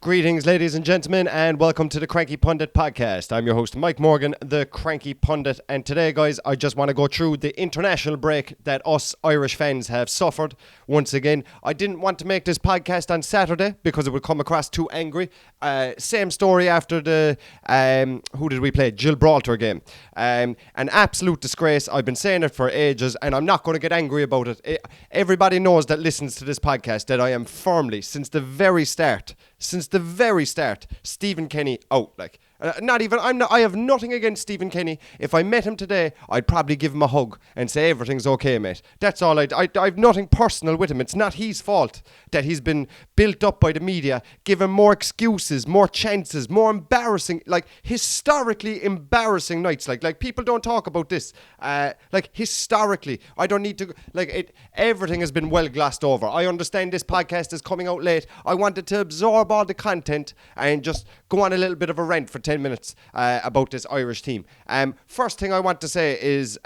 Greetings, ladies and gentlemen, and welcome to the Cranky Pundit podcast. I'm your host, Mike Morgan, the Cranky Pundit, and today, guys, I just want to go through the international break that us Irish fans have suffered once again. I didn't want to make this podcast on Saturday because it would come across too angry. Same story after the, who did we play? Gibraltar game. An absolute disgrace. I've been saying it for ages, and I'm not going to get angry about it. Everybody knows that listens to this podcast that I am firmly, since the very start, Stephen Kenny out. I have nothing against Stephen Kenny. If I met him today, I'd probably give him a hug and say everything's okay, mate. That's all. I've nothing personal with him. It's not his fault that he's been built up by the media, given more excuses, more chances, more embarrassing, historically embarrassing nights. Like people don't talk about this. Historically, I don't need to. Everything has been well glossed over. I understand this podcast is coming out late. I wanted to absorb all the content and just go on a little bit of a rant for 10 minutes about this Irish team. First thing I want to say is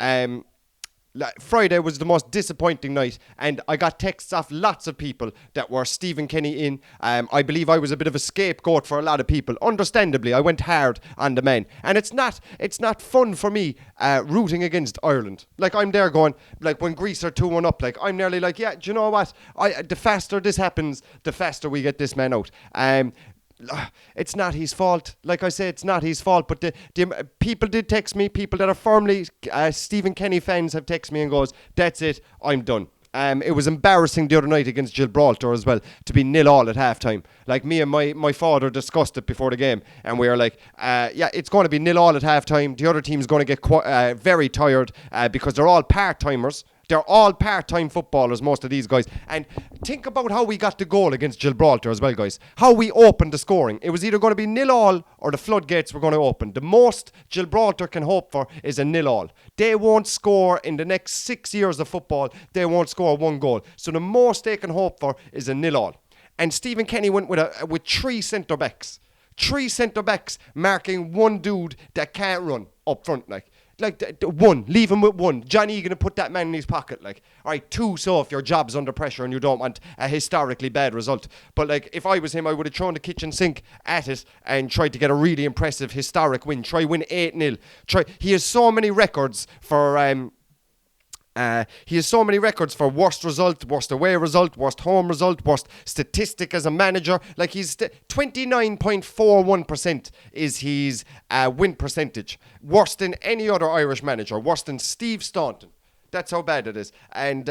Friday was the most disappointing night, and I got texts off lots of people that were Stephen Kenny in. I believe I was a bit of a scapegoat for a lot of people. Understandably, I went hard on the man, and it's not fun for me rooting against Ireland. I'm there going, when Greece are 2-1 up, I'm nearly yeah, do you know what? The faster this happens, the faster we get this man out. It's not his fault. Like I say, it's not his fault. But the people did text me. People that are firmly Stephen Kenny fans have texted me and goes, "That's it. I'm done." It was embarrassing the other night against Gibraltar as well to be 0-0 at halftime. Me and my father discussed it before the game, and we were yeah, it's going to be 0-0 at halftime. The other team's going to get very tired because they're all part-timers. They're all part-time footballers, most of these guys. And think about how we got the goal against Gibraltar as well, guys. How we opened the scoring. It was either going to be 0-0 or the floodgates were going to open. The most Gibraltar can hope for is a 0-0. They won't score in the next 6 years of football. They won't score one goal. So the most they can hope for is a 0-0. And Stephen Kenny went with three centre-backs. Three centre-backs marking one dude that can't run up front, one, leave him with one. Johnny Egan to put that man in his pocket. All right, two, so if your job's under pressure and you don't want a historically bad result. But if I was him, I would have thrown the kitchen sink at it and tried to get a really impressive historic win. Try win 8-0. He has so many records for worst result, worst away result, worst home result, worst statistic as a manager. He's 29.41% is his win percentage. Worse than any other Irish manager. Worse than Steve Staunton. That's how bad it is. And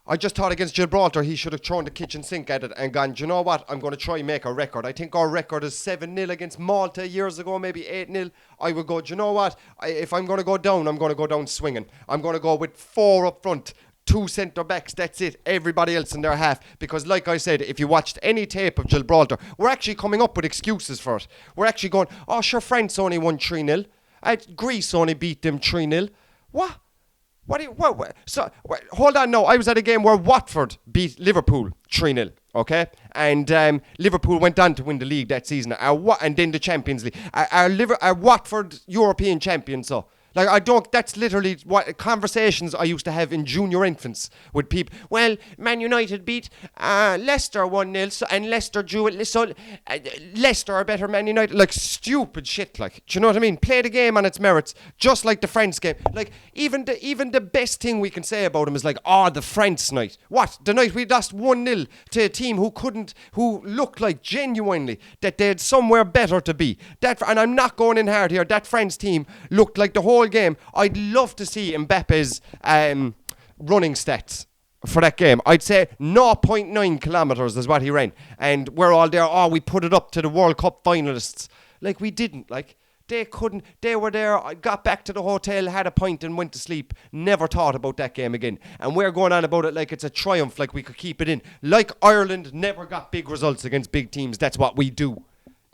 I just thought against Gibraltar he should have thrown the kitchen sink at it and gone, do you know what, I'm going to try and make a record. I think our record is 7-0 against Malta years ago, maybe 8-0. I would go, do you know what, if I'm going to go down, I'm going to go down swinging. I'm going to go with 4 up front, 2 centre-backs, that's it. Everybody else in their half. Because like I said, if you watched any tape of Gibraltar, we're actually coming up with excuses for it. We're actually going, oh sure, France only won 3-0. Greece only beat them 3-0. What? So, hold on, no. I was at a game where Watford beat Liverpool 3-0, okay? And Liverpool went on to win the league that season, and then the Champions League. Are Watford European champions, so? That's literally what conversations I used to have in junior infants with people. Well, Man United beat Leicester 1-0, and Leicester drew, so Leicester are better Man United. Stupid shit, do you know what I mean? Play the game on its merits, just like the France game. Even the best thing we can say about them is the France night. What? The night we lost 1-0 to a team who looked like genuinely that they had somewhere better to be. And I'm not going in hard here. That France team looked like the whole game. I'd love to see Mbappe's running stats for that game. I'd say 0.9 kilometers is what he ran, and we're all there, we put it up to the World Cup finalists. We didn't. They couldn't. They were there. I got back to the hotel, had a pint and went to sleep. Never thought about that game again. And we're going on about it like it's a triumph, like we could keep it in. Ireland never got big results against big teams. That's what we do.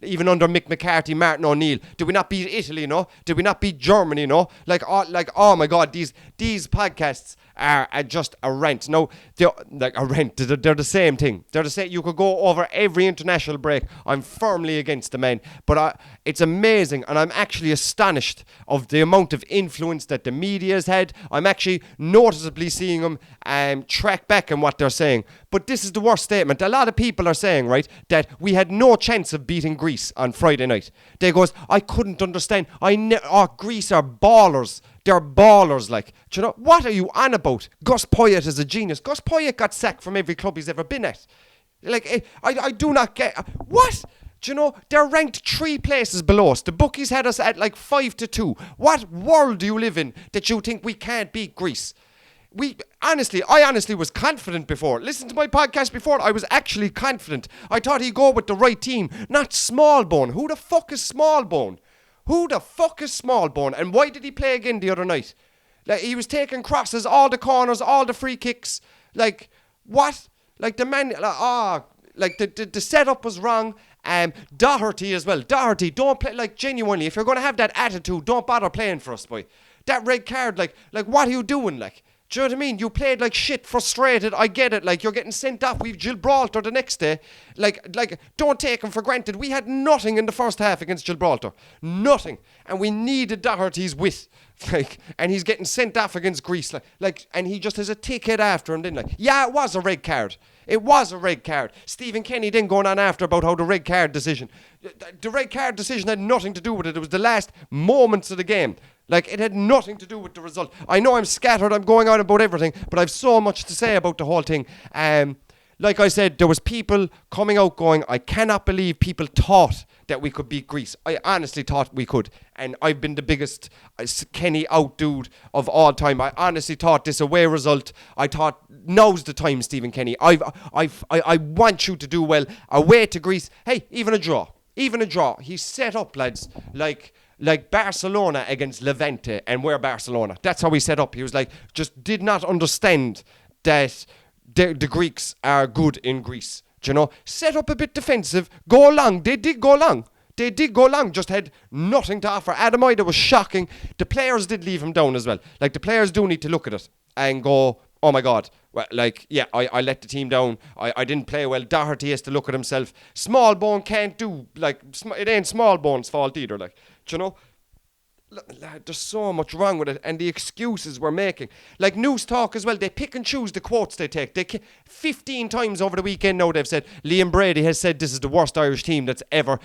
Even under Mick McCarthy, Martin O'Neill. Did we not beat Italy, no? Did we not beat Germany, no? Oh my God, these podcasts are just a rant. No, they're a rant. They're the same thing. They're the same. You could go over every international break. I'm firmly against the man. But it's amazing, and I'm actually astonished of the amount of influence that the media has had. I'm actually noticeably seeing them track back on what they're saying. But this is the worst statement. A lot of people are saying, right, that we had no chance of beating Greece on Friday night. They goes, I couldn't understand. Greece are ballers. They're ballers, like. Do you know, what are you on about? Gus Poyet is a genius. Gus Poyet got sacked from every club he's ever been at. Like, I do not get... What? Do you know, they're ranked 3 places below us. The bookies had us at like 5-2. What world do you live in that you think we can't beat Greece? I honestly was confident before. Listen to my podcast before. I was actually confident. I thought he'd go with the right team, not Smallbone. Who the fuck is Smallbone? And why did he play again the other night? Like, he was taking crosses, all the corners, all the free kicks. Like, what? Like, the man, the setup was wrong. Doherty as well. Doherty, don't play, like, genuinely, if you're going to have that attitude, don't bother playing for us, boy. That red card, like, what are you doing, like? Do you know what I mean? You played like shit, frustrated. I get it. Like, you're getting sent off. We've Gibraltar the next day. Like, don't take him for granted. We had nothing in the first half against Gibraltar. Nothing. And we needed Doherty's wit. Like, and he's getting sent off against Greece. And he just has a ticket after him. Then, yeah, it was a red card. It was a red card. Stephen Kenny then going on after about how the red card decision. The red card decision had nothing to do with it. It was the last moments of the game. Like, it had nothing to do with the result. I know I'm scattered, I'm going on about everything, but I've so much to say about the whole thing. Like I said, there was people coming out going, I cannot believe people thought that we could beat Greece. I honestly thought we could. And I've been the biggest Kenny out dude of all time. I honestly thought this away result, I thought, now's the time, Stephen Kenny. I want you to do well. Away to Greece. Hey, even a draw. He's set up, lads, like Barcelona against Levante, and we're Barcelona. That's how he set up. He was like, just did not understand that the Greeks are good in Greece. Do you know? Set up a bit defensive, go long. They did go long, just had nothing to offer. Adam Ida was shocking. The players did leave him down as well. Like, the players do need to look at it and go, oh my God. Well, like, yeah, I let the team down. I didn't play well. Doherty has to look at himself. Smallbone can't do, like, it ain't Smallbone's fault either, like. Do you know? There's so much wrong with it, and the excuses we're making. Like News Talk as well, they pick and choose the quotes they take. 15 times over the weekend now they've said, Liam Brady has said this is the worst Irish team that's ever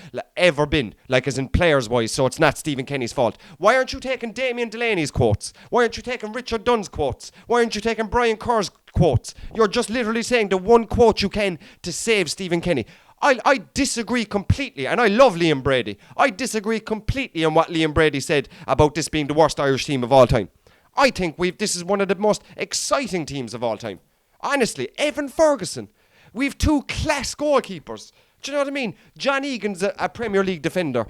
been, like as in players-wise, so it's not Stephen Kenny's fault. Why aren't you taking Damien Delaney's quotes? Why aren't you taking Richard Dunn's quotes? Why aren't you taking Brian Kerr's quotes? You're just literally saying the one quote you can to save Stephen Kenny. I disagree completely, and I love Liam Brady. I disagree completely on what Liam Brady said about this being the worst Irish team of all time. I think this is one of the most exciting teams of all time. Honestly, Evan Ferguson. We've 2 class goalkeepers. Do you know what I mean? John Egan's a Premier League defender.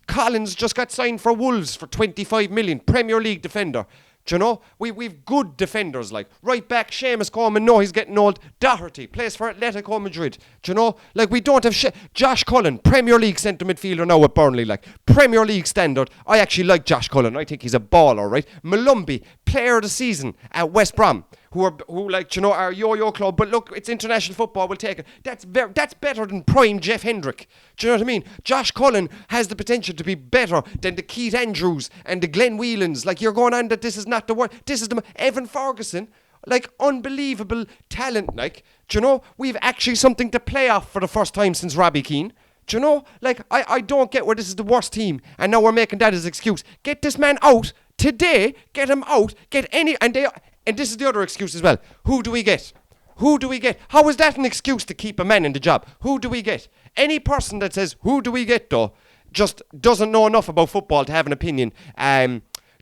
Collins just got signed for Wolves for 25 million. Premier League defender. Do you know? We've good defenders, like. Right back, Seamus Coleman, no, he's getting old. Doherty, plays for Atletico Madrid. Do you know? Like, we don't have Josh Cullen, Premier League centre midfielder now at Burnley, like. Premier League standard. I actually like Josh Cullen. I think he's a baller, right? Malumbi, player of the season at West Brom. Who like, you know, our yo-yo club, but look, it's international football, we'll take it. That's better than prime Jeff Hendrick. Do you know what I mean? Josh Cullen has the potential to be better than the Keith Andrews and the Glenn Whelans. Like, you're going on that this is not the one. This is the Evan Ferguson, like, unbelievable talent. Like, do you know, we've actually something to play off for the first time since Robbie Keane. Do you know? Like, I don't get where this is the worst team, and now we're making that as an excuse. Get this man out today. Get him out. And this is the other excuse as well. Who do we get? How is that an excuse to keep a man in the job? Who do we get? Any person that says, who do we get, though, just doesn't know enough about football to have an opinion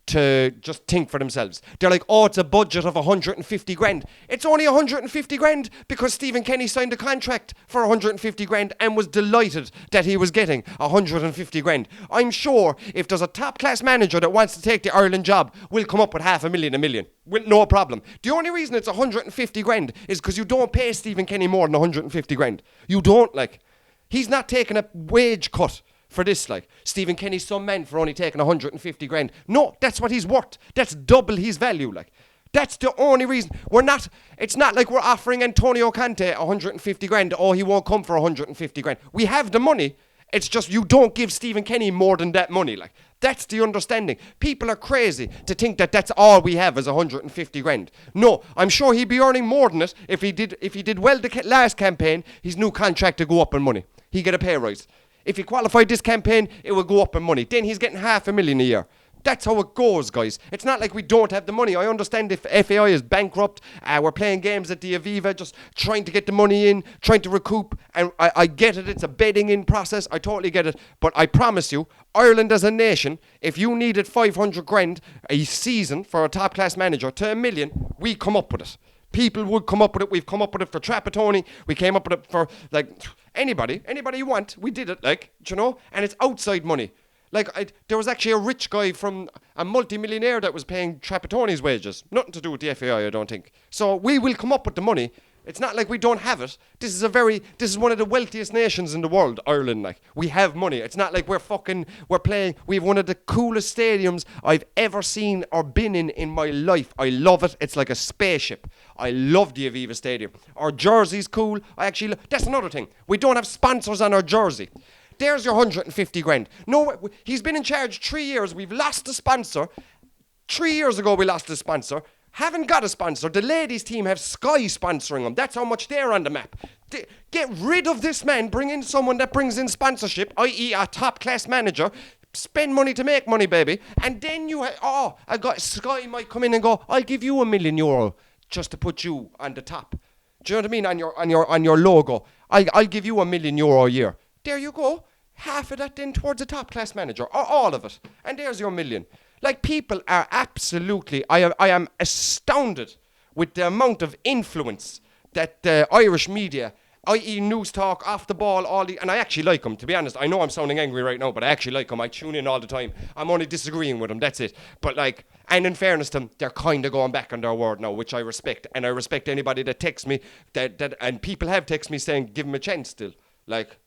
to just think for themselves. They're like, oh, it's a budget of 150 grand. It's only 150 grand because Stephen Kenny signed a contract for 150 grand and was delighted that he was getting 150 grand. I'm sure if there's a top-class manager that wants to take the Ireland job, we'll come up with $500,000, $1 million. With no problem. The only reason it's 150 grand is because you don't pay Stephen Kenny more than 150 grand. You don't, like. He's not taking a wage cut for this, like. Stephen Kenny's some man for only taking 150 grand. No, that's what he's worth. That's double his value, like. That's the only reason. It's not like we're offering Antonio Conte 150 grand. Oh, he won't come for 150 grand. We have the money. It's just you don't give Stephen Kenny more than that money. Like, that's the understanding. People are crazy to think that that's all we have is 150 grand. No, I'm sure he'd be earning more than it if he did well the last campaign. His new contract to go up in money. He get a pay rise. If he qualified this campaign, it will go up in money. Then he's getting $500,000 a year. That's how it goes, guys. It's not like we don't have the money. I understand if FAI is bankrupt, we're playing games at the Aviva, just trying to get the money in, trying to recoup. And I get it. It's a bedding in process. I totally get it. But I promise you, Ireland as a nation, if you needed 500 grand a season for a top class manager to $1 million, we come up with it. People would come up with it. We've come up with it for Trapattoni. We came up with it for, like, anybody you want. We did it, like, you know? And it's outside money. Like, there was actually a rich guy from a multi-millionaire that was paying Trapattoni's wages. Nothing to do with the FAI, I don't think. So we will come up with the money. It's not like we don't have it. This is one of the wealthiest nations in the world, Ireland. Like, we have money. It's not like we're playing. We have one of the coolest stadiums I've ever seen or been in my life. I love it. It's like a spaceship. I love the Aviva Stadium. Our jersey's cool. That's another thing. We don't have sponsors on our jersey. There's your 150 grand. No, he's been in charge 3 years. We've lost a sponsor. 3 years ago, we lost a sponsor. Haven't got a sponsor. The ladies' team have Sky sponsoring them. That's how much they're on the map. Get rid of this man. Bring in someone that brings in sponsorship, i.e. a top-class manager. Spend money to make money, baby. And then Sky might come in and go, I'll give you €1 million just to put you on the top. Do you know what I mean? On your logo. I'll give you €1 million a year. There you go. Half of that then towards a top-class manager, or all of it. And there's your $1 million. Like, people are absolutely... I am astounded with the amount of influence that the Irish media, i.e. News Talk, Off the Ball, and I actually like them, to be honest. I know I'm sounding angry right now, but I actually like them. I tune in all the time. I'm only disagreeing with them, that's it. But, like, and in fairness to them, they're kind of going back on their word now, which I respect. And I respect anybody that texts me, and people have texted me saying, give them a chance still. Like...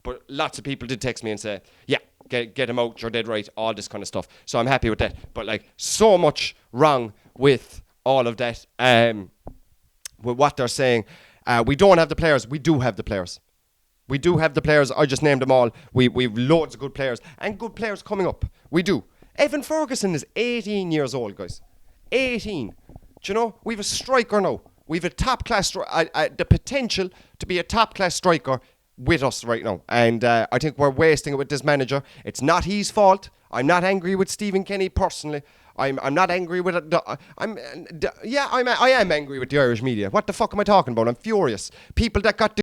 But lots of people did text me and say, yeah, get him out, you're dead right, all this kind of stuff. So I'm happy with that. But, like, so much wrong with all of that. With what they're saying. We don't have the players. We do have the players. We do have the players. I just named them all. We've loads of good players. And good players coming up. We do. Evan Ferguson is 18 years old, guys. 18. Do you know? We've a striker now. We've a top-class... the potential to be a top-class striker with us right now, and I think we're wasting it with this manager. It's not his fault. I'm not angry with Stephen Kenny personally. I'm not angry with it. I am angry with the Irish media. What the fuck am I talking about? I'm furious. People that got